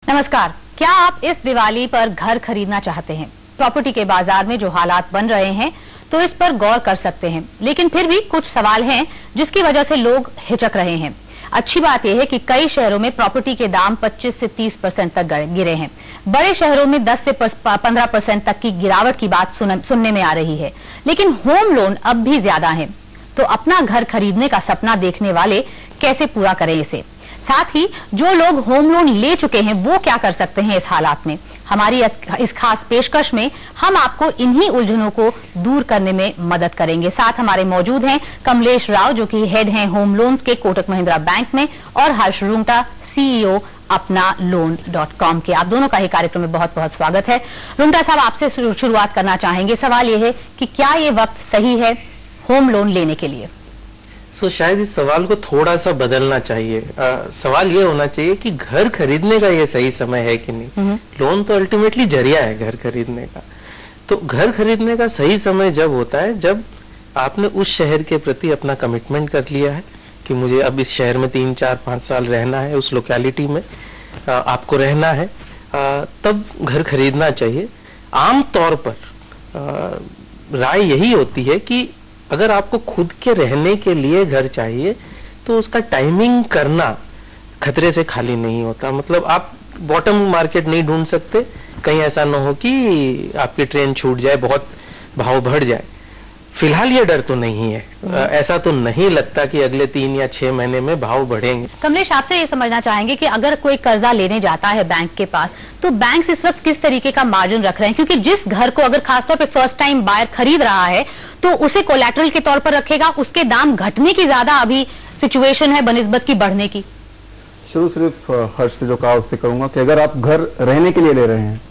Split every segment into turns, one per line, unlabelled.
नमस्कार। क्या आप इस दिवाली पर घर खरीदना चाहते हैं? प्रॉपर्टी के बाजार में जो हालात बन रहे हैं तो इस पर गौर कर सकते हैं, लेकिन फिर भी कुछ सवाल हैं जिसकी वजह से लोग हिचक रहे हैं। अच्छी बात यह है कि कई शहरों में प्रॉपर्टी के दाम 25 से 30% तक गिरे हैं। बड़े शहरों में 10 से 15% तक की गिरावट की बात सुनने में आ रही है, लेकिन होम लोन अब भी ज्यादा है। तो अपना घर खरीदने का सपना देखने वाले कैसे पूरा करें इसे? साथ ही जो लोग होम लोन ले चुके हैं वो क्या कर सकते हैं इस हालात में? हमारी इस खास पेशकश में हम आपको इन्हीं उलझनों को दूर करने में मदद करेंगे। साथ हमारे मौजूद हैं कमलेश राव, जो कि हेड हैं होम लोन्स के कोटक महिंद्रा बैंक में, और हर्ष रुंगटा, CEO अपना लोन.com के। आप दोनों का ही कार्यक्रम में बहुत बहुत स्वागत है। रुंगटा साहब, आपसे शुरुआत करना चाहेंगे। सवाल यह है कि क्या ये वक्त सही है होम लोन लेने के लिए?
शायद इस सवाल को थोड़ा सा बदलना चाहिए। सवाल ये होना चाहिए कि घर खरीदने का ये सही समय है कि नहीं। लोन तो अल्टीमेटली जरिया है घर खरीदने का। तो घर खरीदने का सही समय जब होता है जब आपने उस शहर के प्रति अपना कमिटमेंट कर लिया है कि मुझे अब इस शहर में 3, 4, 5 साल रहना है, उस लोकेलिटी में आपको रहना है, तब घर खरीदना चाहिए। आमतौर पर राय यही होती है कि अगर आपको खुद के रहने के लिए घर चाहिए तो उसका टाइमिंग करना खतरे से खाली नहीं होता। मतलब आप बॉटम मार्केट नहीं ढूंढ सकते, कहीं ऐसा ना हो कि आपकी ट्रेन छूट जाए, बहुत भाव बढ़ जाए। फिलहाल ये डर तो नहीं है। ऐसा तो नहीं लगता कि अगले 3 या 6 महीने में भाव बढ़ेंगे।
कमलेश, आपसे ये समझना चाहेंगे कि अगर कोई कर्जा लेने जाता है बैंक के पास, तो बैंक इस वक्त किस तरीके का मार्जिन रख रहे हैं? क्योंकि जिस घर को अगर खासतौर पे फर्स्ट टाइम बायर खरीद रहा है तो उसे कोलैटरल के तौर पर रखेगा, उसके दाम घटने की ज्यादा अभी सिचुएशन है बनिस्बत की बढ़ने की।
शुरू सिर्फ हर्ष से जो कहा उससे कहूंगा कि अगर आप घर रहने के लिए ले रहे हैं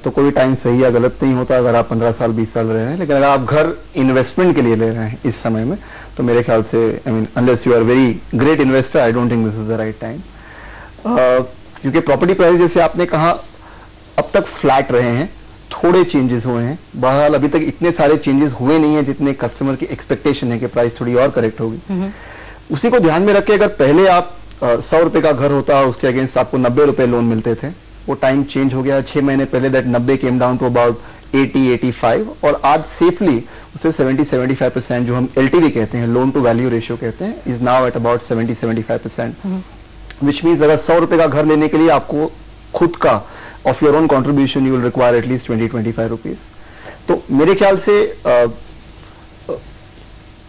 तो कोई टाइम सही या गलत नहीं होता अगर आप 15 साल 20 साल रह रहे हैं। लेकिन अगर आप घर इन्वेस्टमेंट के लिए ले रहे हैं इस समय में, तो मेरे ख्याल से unless you are very great investor, I don't think this is the right time. क्योंकि प्रॉपर्टी प्राइस जैसे आपने कहा अब तक फ्लैट रहे हैं, थोड़े चेंजेस हुए हैं। बहरहाल अभी तक इतने सारे चेंजेस हुए नहीं है जितने कस्टमर की एक्सपेक्टेशन है कि प्राइस थोड़ी और करेक्ट होगी। उसी को ध्यान में रख के अगर पहले आप 100 रुपए का घर होता, उसके अगेंस्ट आपको 90 रुपए लोन मिलते थे, वो टाइम चेंज हो गया। 6 महीने पहले that 90 came down to about 80-85, और आज सेफली उसे 70-75% जो हम LTV कहते हैं, लोन टू वैल्यू रेशियो कहते हैं, is now at about 70-75%। Which means अगर 100 रुपए का घर लेने के लिए आपको खुद का of your own contribution you will require at least 20-25 rupees. तो मेरे ख्याल से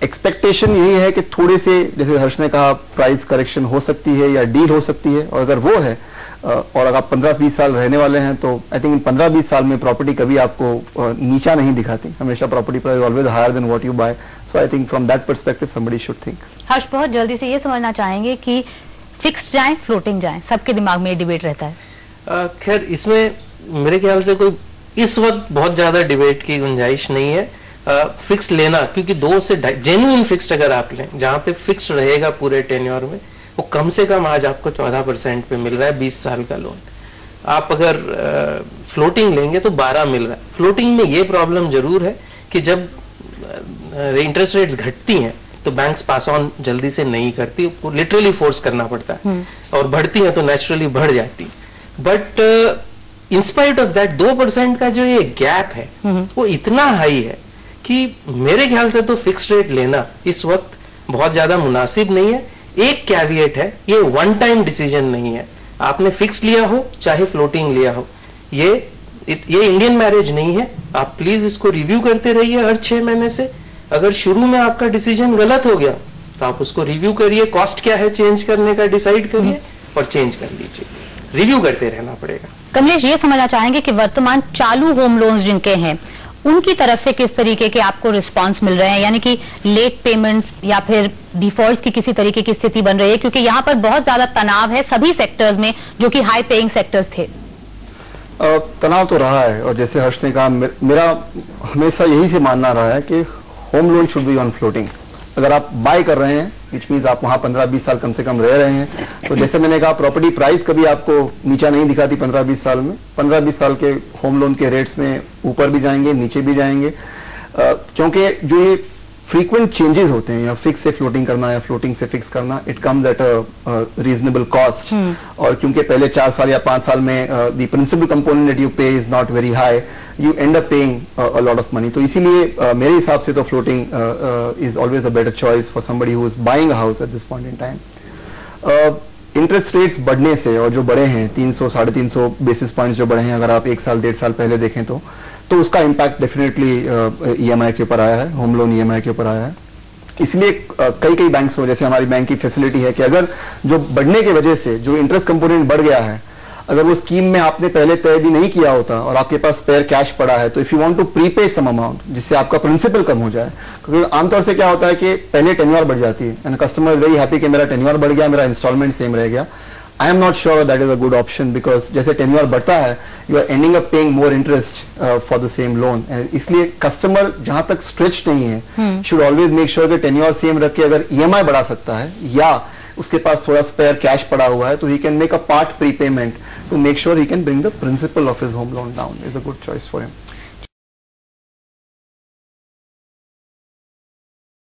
एक्सपेक्टेशन यही है कि थोड़े से, जैसे हर्ष ने कहा, प्राइस करेक्शन हो सकती है या डील हो सकती है। और अगर वो है और अगर आप 15-20 साल रहने वाले हैं तो आई थिंक इन 15-20 साल में प्रॉपर्टी कभी आपको नीचा नहीं दिखाती। हमेशा property price always higher than what you buy. So I think from that perspective somebody should think.
Harsh, बहुत जल्दी से ये समझना चाहेंगे कि फिक्स्ड जाए फ्लोटिंग जाए, सबके दिमाग में ये डिबेट रहता है।
खैर, इसमें मेरे ख्याल से कोई इस वक्त बहुत ज्यादा डिबेट की गुंजाइश नहीं है। फिक्स लेना, क्योंकि 2 से जेन्युइन फिक्स्ड अगर आप लें जहां पे फिक्स्ड रहेगा पूरे टेन्योर में, वो कम से कम आज आपको 14% पे मिल रहा है 20 साल का लोन। आप अगर फ्लोटिंग लेंगे तो 12 मिल रहा है। फ्लोटिंग में ये प्रॉब्लम जरूर है कि जब इंटरेस्ट रेट्स घटती हैं तो बैंक्स पास ऑन जल्दी से नहीं करती, लिटरली फोर्स करना पड़ता है, और बढ़ती है तो नेचुरली बढ़ जाती। बट इंस्पाइट ऑफ दैट 2% का जो ये गैप है वो इतना हाई है कि मेरे ख्याल से तो फिक्स्ड रेट लेना इस वक्त बहुत ज्यादा मुनासिब नहीं है। एक कैविएट है, ये वन टाइम डिसीजन नहीं है। आपने फिक्स लिया हो चाहे फ्लोटिंग लिया हो, ये इंडियन मैरिज नहीं है। आप प्लीज इसको रिव्यू करते रहिए हर 6 महीने से। अगर शुरू में आपका डिसीजन गलत हो गया तो आप उसको रिव्यू करिए, कॉस्ट क्या है चेंज करने का डिसाइड करिए और चेंज कर लीजिए। रिव्यू करते रहना पड़ेगा।
कमलेश, ये समझना चाहेंगे कि वर्तमान चालू होम लोन्स जिनके हैं उनकी तरफ से किस तरीके के आपको रिस्पांस मिल रहे हैं? यानी कि लेट पेमेंट्स या फिर डिफॉल्ट्स की किसी तरीके की स्थिति बन रही है? क्योंकि यहाँ पर बहुत ज्यादा तनाव है सभी सेक्टर्स में जो कि हाई पेइंग सेक्टर्स थे।
तनाव तो रहा है, और जैसे हर्ष ने कहा, मेरा हमेशा यही से मानना रहा है कि home loan should be on floating. अगर आप बाय कर रहे हैं, विच मीन्स आप वहां 15-20 साल कम से कम रह रहे हैं, तो जैसे मैंने कहा प्रॉपर्टी प्राइस कभी आपको नीचा नहीं दिखाती 15-20 साल में। 15-20 साल के होम लोन के रेट्स में ऊपर भी जाएंगे, नीचे भी जाएंगे, क्योंकि जो ये फ्रीक्वेंट चेंजेस होते हैं, या फिक्स से फ्लोटिंग करना या फ्लोटिंग से फिक्स करना, it comes at a reasonable cost. और क्योंकि पहले 4 साल या 5 साल में the principal component that you pay is not very high, you end up paying a lot of money. तो इसीलिए मेरे हिसाब से तो floating is always a better choice for somebody who is buying a house at this point in time. Interest rates बढ़ने से, और जो बढ़े हैं 300 350 बेसिस पॉइंट्स जो बढ़े हैं, अगर आप 1 साल 1.5 साल पहले देखें तो उसका इम्पैक्ट डेफिनेटली ईएमआई के ऊपर आया है, होम लोन ईएमआई के ऊपर आया है। इसलिए कई बैंक्स हो, जैसे हमारी बैंक की फैसिलिटी है कि अगर जो बढ़ने की वजह से जो इंटरेस्ट कंपोनेंट बढ़ गया है, अगर वो स्कीम में आपने पहले तय भी नहीं किया होता और आपके पास स्पेयर कैश पड़ा है, तो if you want to prepay some amount जिससे आपका प्रिंसिपल कम हो जाए, क्योंकि आमतौर से क्या होता है कि पहले टेन्योर बढ़ जाती है एंड कस्टमर वेरी हैप्पी कि मेरा टेन्योर बढ़ गया, मेरा इंस्टॉलमेंट सेम रह गया। I am not sure that is a good option, because जैसे टेन्योर बढ़ता है you are ending up paying more interest for the same loan. इसलिए कस्टमर जहां तक स्ट्रेच नहीं है शुड ऑलवेज मेक श्योर कि टेन्योर सेम रख के अगर ईएमआई बढ़ा सकता है या उसके पास थोड़ा स्पेयर कैश पड़ा हुआ है, तो he can make a part prepayment to make sure he can bring the principal of his home loan down is a good choice for him.